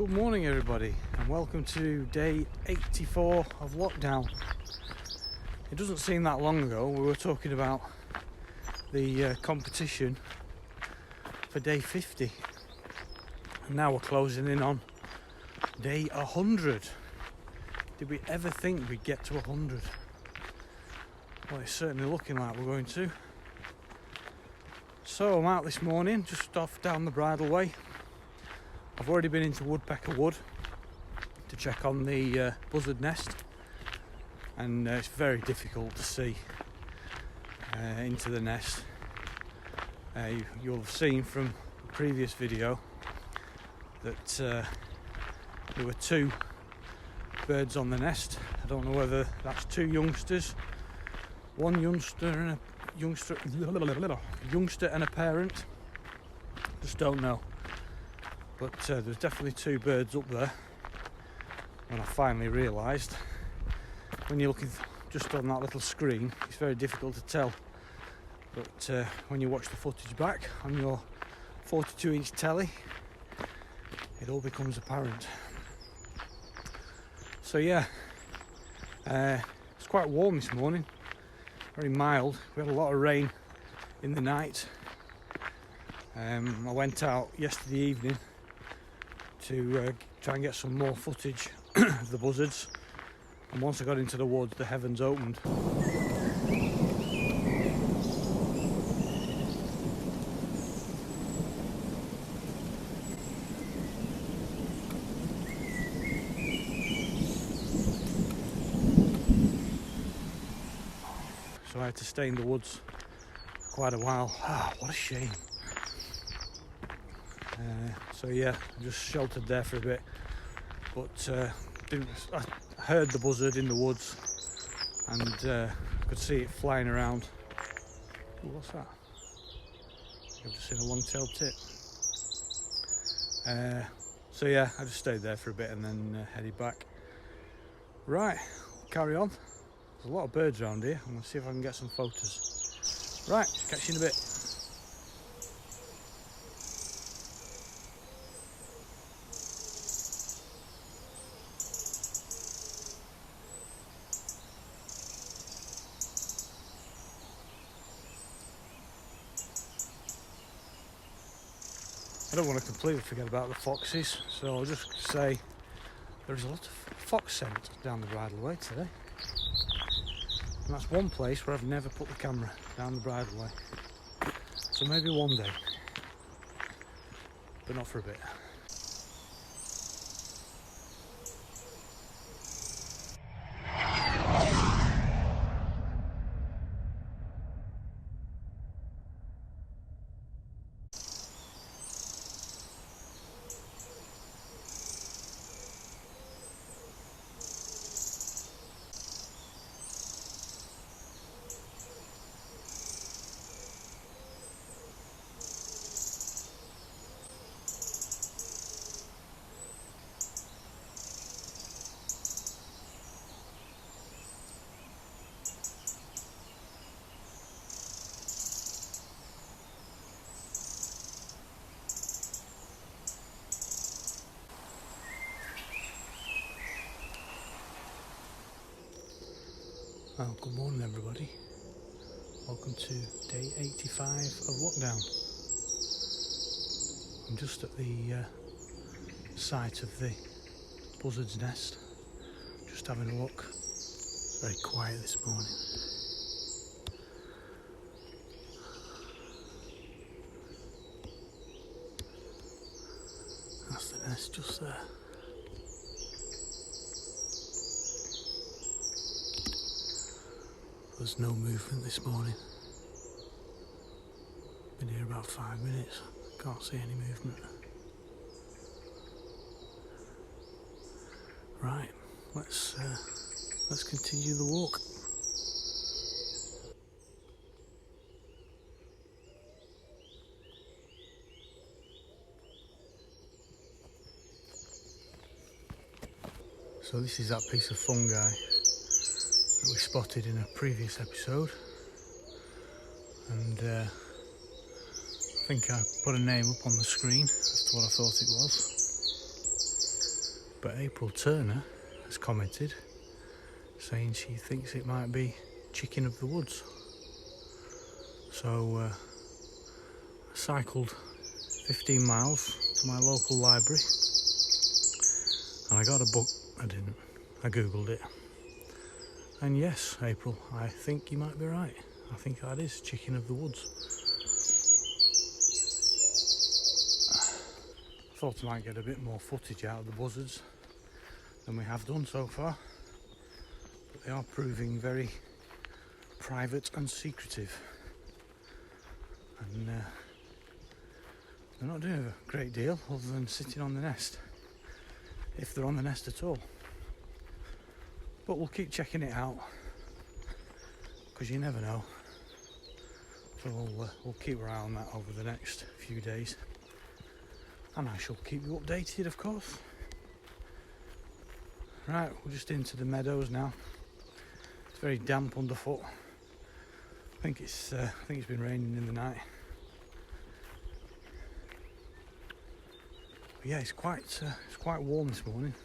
Good morning everybody and welcome to day 84 of lockdown. It doesn't seem that long ago we were talking about the competition for day 50 and now we're closing in on day 100. Did we ever think we'd get to 100? Well, it's certainly looking like we're going to. So I'm out this morning just off down the Bridleway. I've already been into Woodpecker Wood to check on the buzzard nest, and it's very difficult to see into the nest. You'll have seen from the previous video that there were two birds on the nest. I don't know whether that's two youngsters, one youngster and a parent. Just don't know. But there's definitely two birds up there, and I finally realised when you're looking just on that little screen it's very difficult to tell, but when you watch the footage back on your 42-inch telly it all becomes apparent. So yeah, it's quite warm this morning, very mild. We had a lot of rain in the night. I went out yesterday evening to try and get some more footage of the buzzards, and once I got into the woods the heavens opened. So I had to stay in the woods for quite a while. What a shame. So yeah, I just sheltered there for a bit, but I heard the buzzard in the woods and I could see it flying around. Ooh, what's that? I've just seen a long-tailed tit. So yeah, I just stayed there for a bit and then headed back. Right, carry on. There's a lot of birds around here. I'm going to see if I can get some photos. Right, catch you in a bit. I don't want to completely forget about the foxes, so I'll just say there is a lot of fox scent down the Bridleway today. And that's one place where I've never put the camera, down the Bridleway. So maybe one day, but not for a bit. Well, good morning everybody. Welcome to day 85 of lockdown. I'm just at the site of the buzzard's nest, just having a look. It's very quiet this morning. That's the nest just there. There's no movement this morning. Been here about 5 minutes. Can't see any movement. Right, let's continue the walk. So this is that piece of fungi that we spotted in a previous episode, and I think I put a name up on the screen as to what I thought it was. But April Turner has commented saying she thinks it might be chicken of the woods. So I cycled 15 miles to my local library and I got a book. I googled it, and yes, April, I think you might be right. I think that is chicken of the woods. I thought I might get a bit more footage out of the buzzards than we have done so far, but they are proving very private and secretive, and they're not doing a great deal other than sitting on the nest, if they're on the nest at all. But we'll keep checking it out, because you never know. So we'll keep our eye on that over the next few days, and I shall keep you updated, of course. Right, we're just into the meadows now. It's very damp underfoot. I think it's been raining in the night. But yeah, it's quite warm this morning.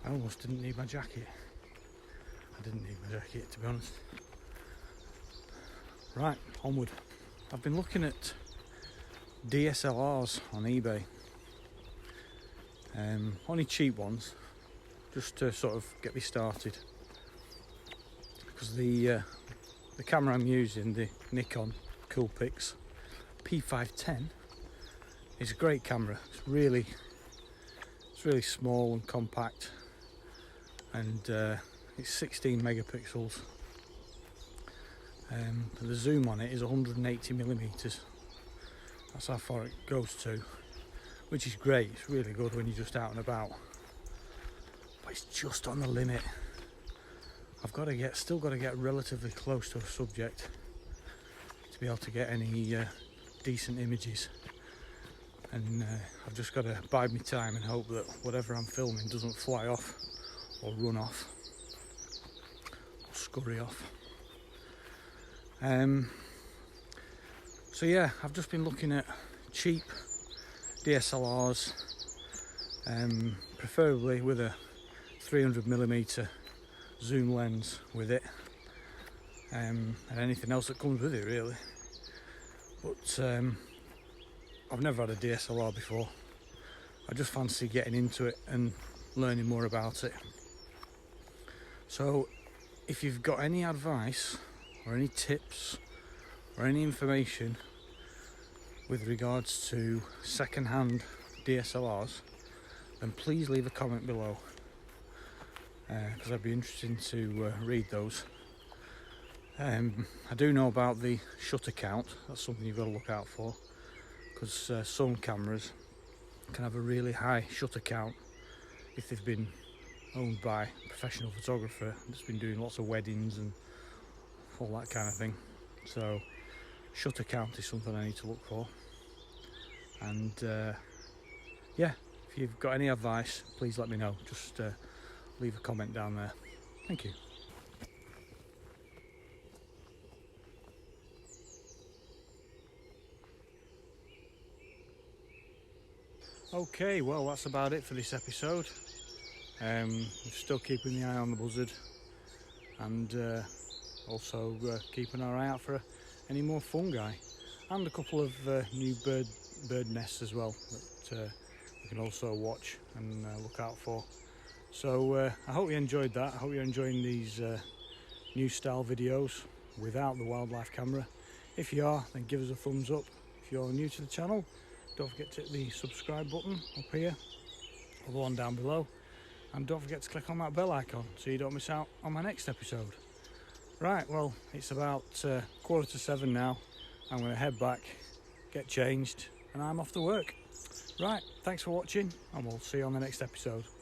I almost didn't need my jacket. I didn't need my jacket, to be honest. Right, onward. I've been looking at DSLRs on eBay. Only cheap ones, just to sort of get me started. Because the camera I'm using, the Nikon Coolpix P510, is a great camera. It's really small and compact, and it's 16 megapixels. The zoom on it is 180 millimeters. That's how far it goes to, which is great. It's really good when you're just out and about. But it's just on the limit. I've still got to get relatively close to a subject to be able to get any decent images. And I've just got to bide my time and hope that whatever I'm filming doesn't fly off or run off or scurry off. So yeah, I've just been looking at cheap DSLRs, preferably with a 300mm zoom lens with it, and anything else that comes with it really. But I've never had a DSLR before. I just fancy getting into it and learning more about it. So if you've got any advice or any tips or any information with regards to second-hand DSLRs, then please leave a comment below, because I'd be interested to read those. I do know about the shutter count. That's something you've got to look out for, because some cameras can have a really high shutter count if they've been owned by a professional photographer that's been doing lots of weddings and all that kind of thing. So shutter count is something I need to look for. And yeah, if you've got any advice, please let me know. Just leave a comment down there. Thank you. Okay, well, that's about it for this episode. We're still keeping the eye on the buzzard, and also keeping our eye out for any more fungi, and a couple of new bird nests as well that we can also watch and look out for. So I hope you enjoyed that. I hope you're enjoying these new style videos without the wildlife camera. If you are, then give us a thumbs up. If you're new to the channel, don't forget to hit the subscribe button up here, or the one down below, and don't forget to click on that bell icon so you don't miss out on my next episode. Right, well, it's about 7:15 now. I'm going to head back, get changed, and I'm off to work. Right, thanks for watching, and we'll see you on the next episode.